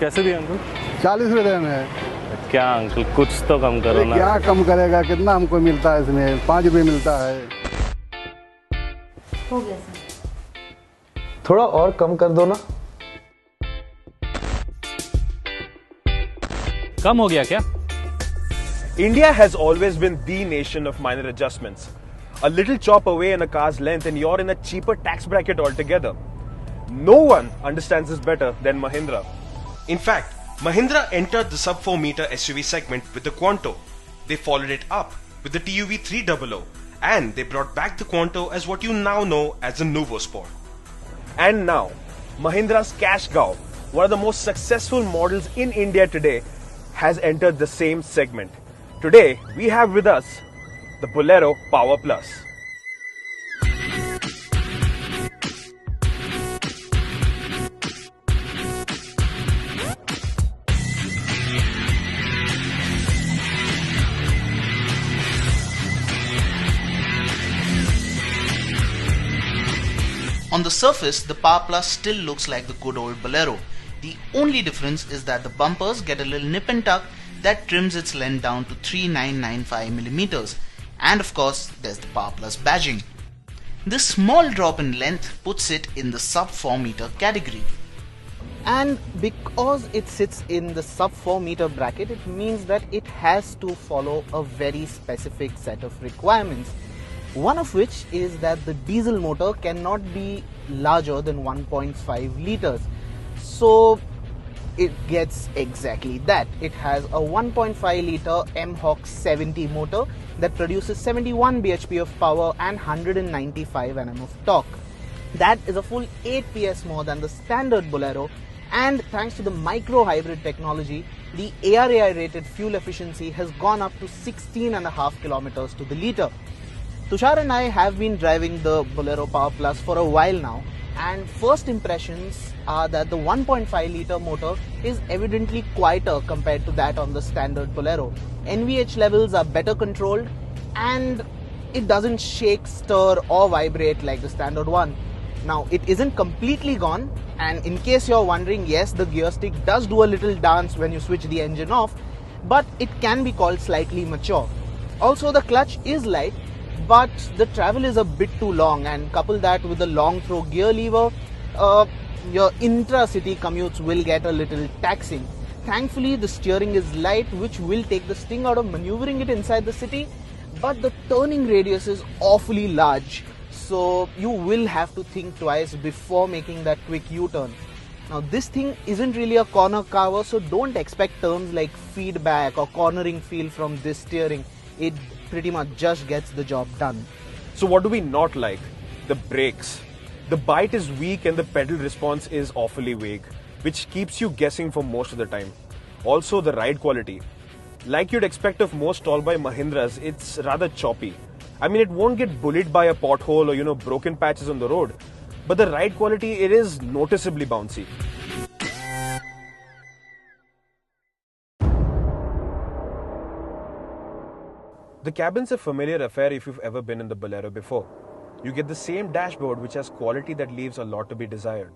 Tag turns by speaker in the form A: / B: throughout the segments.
A: कैसे दिए अंकल?
B: 40 रुपये में है।
A: क्या अंकल, कुछ तो कम करो ना।
B: क्या कम करेगा, कितना हमको मिलता है इसमें? 5 रुपये मिलता है।
C: हो गया सर।
D: थोड़ा और कम कर दो ना।
A: कम हो गया क्या?
E: India has always been the nation of minor adjustments. A little chop away in a car's length and you're in a cheaper tax bracket altogether. No one understands this better than Mahindra.
F: In fact, Mahindra entered the sub 4 meter SUV segment with the Quanto. They followed it up with the TUV 300 and they brought back the Quanto as what you now know as the Nuvo Sport.
E: And now, Mahindra's cash cow, one of the most successful models in India today, has entered the same segment. Today, we have with us the Bolero Power Plus.
G: On the surface, the Power Plus still looks like the good old Bolero. The only difference is that the bumpers get a little nip and tuck that trims its length down to 3995mm, and of course there's the Power Plus badging. This small drop in length puts it in the sub 4 meter category.
H: And because it sits in the sub 4 meter bracket, it means that it has to follow a very specific set of requirements. One of which is that the diesel motor cannot be larger than 1.5 liters. So it gets exactly that. It has a 1.5 liter M-Hawk 70 motor that produces 71 bhp of power and 195 Nm of torque. That is a full 8 PS more than the standard Bolero, and thanks to the micro hybrid technology, the ARAI rated fuel efficiency has gone up to 16.5 kilometers to the liter. Tushar and I have been driving the Bolero Power Plus for a while now, and first impressions are that the 1.5 liter motor is evidently quieter compared to that on the standard Bolero. NVH levels are better controlled and it doesn't shake, stir or vibrate like the standard one. Now it isn't completely gone, and in case you're wondering, yes, the gear stick does do a little dance when you switch the engine off, but it can be called slightly mature. Also, the clutch is light, but the travel is a bit too long, and couple that with the long throw gear lever, your intra-city commutes will get a little taxing. Thankfully, the steering is light, which will take the sting out of maneuvering it inside the city, but the turning radius is awfully large, so you will have to think twice before making that quick U-turn. Now, this thing isn't really a corner carver, so don't expect terms like feedback or cornering feel from this steering. It pretty much just gets the job done.
E: So what do we not like? The brakes. The bite is weak and the pedal response is awfully vague, which keeps you guessing for most of the time. Also, the ride quality. Like you'd expect of most tall by Mahindras, it's rather choppy. I mean, it won't get bullied by a pothole or, broken patches on the road, but the ride quality, it is noticeably bouncy. The cabin's a familiar affair if you've ever been in the Bolero before. You get the same dashboard which has quality that leaves a lot to be desired.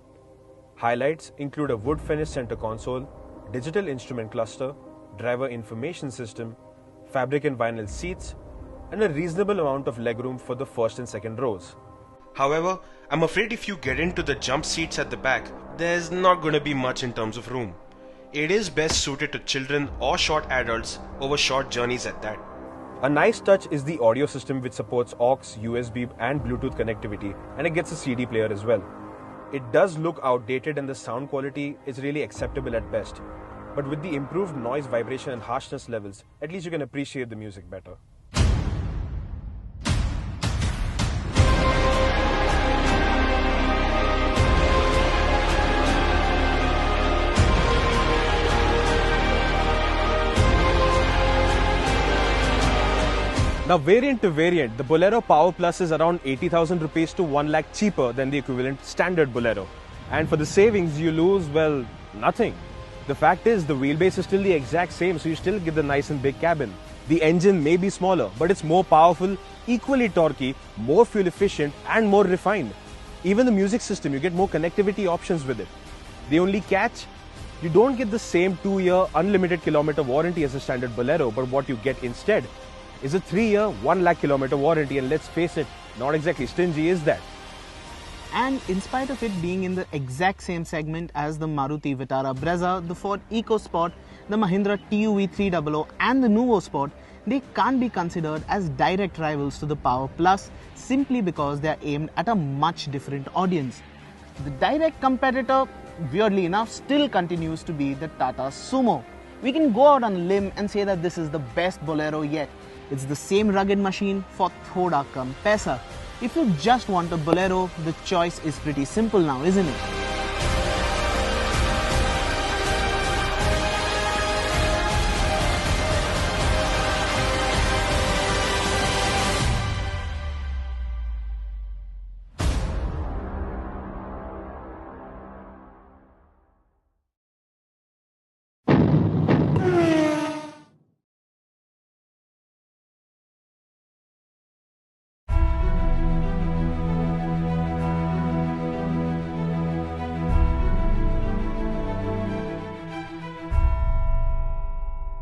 E: Highlights include a wood finished center console, digital instrument cluster, driver information system, fabric and vinyl seats, and a reasonable amount of legroom for the first and second rows.
F: However, I'm afraid if you get into the jump seats at the back, there's not going to be much in terms of room. It is best suited to children or short adults over short journeys at that.
E: A nice touch is the audio system, which supports aux, USB and Bluetooth connectivity, and it gets a CD player as well. It does look outdated and the sound quality is really acceptable at best. But with the improved noise, vibration and harshness levels, at least you can appreciate the music better. Now, variant to variant, the Bolero Power Plus is around 80,000 rupees to 1 lakh cheaper than the equivalent standard Bolero. And for the savings, you lose, well, nothing. The fact is, the wheelbase is still the exact same, so you still get the nice and big cabin. The engine may be smaller, but it's more powerful, equally torquey, more fuel efficient, and more refined. Even the music system, you get more connectivity options with it. The only catch? You don't get the same 2-year unlimited kilometer warranty as a standard Bolero, but what you get instead is a 3-year, 1 lakh kilometer warranty, and let's face it, not exactly stingy, is that?
H: And in spite of it being in the exact same segment as the Maruti Vitara Brezza, the Ford EcoSport, the Mahindra TUV 300 and the Nuvo Sport, they can't be considered as direct rivals to the Power Plus simply because they are aimed at a much different audience. The direct competitor, weirdly enough, still continues to be the Tata Sumo. We can go out on a limb and say that this is the best Bolero yet. It's the same rugged machine for thoda kam paisa. If you just want a Bolero, the choice is pretty simple now, isn't it?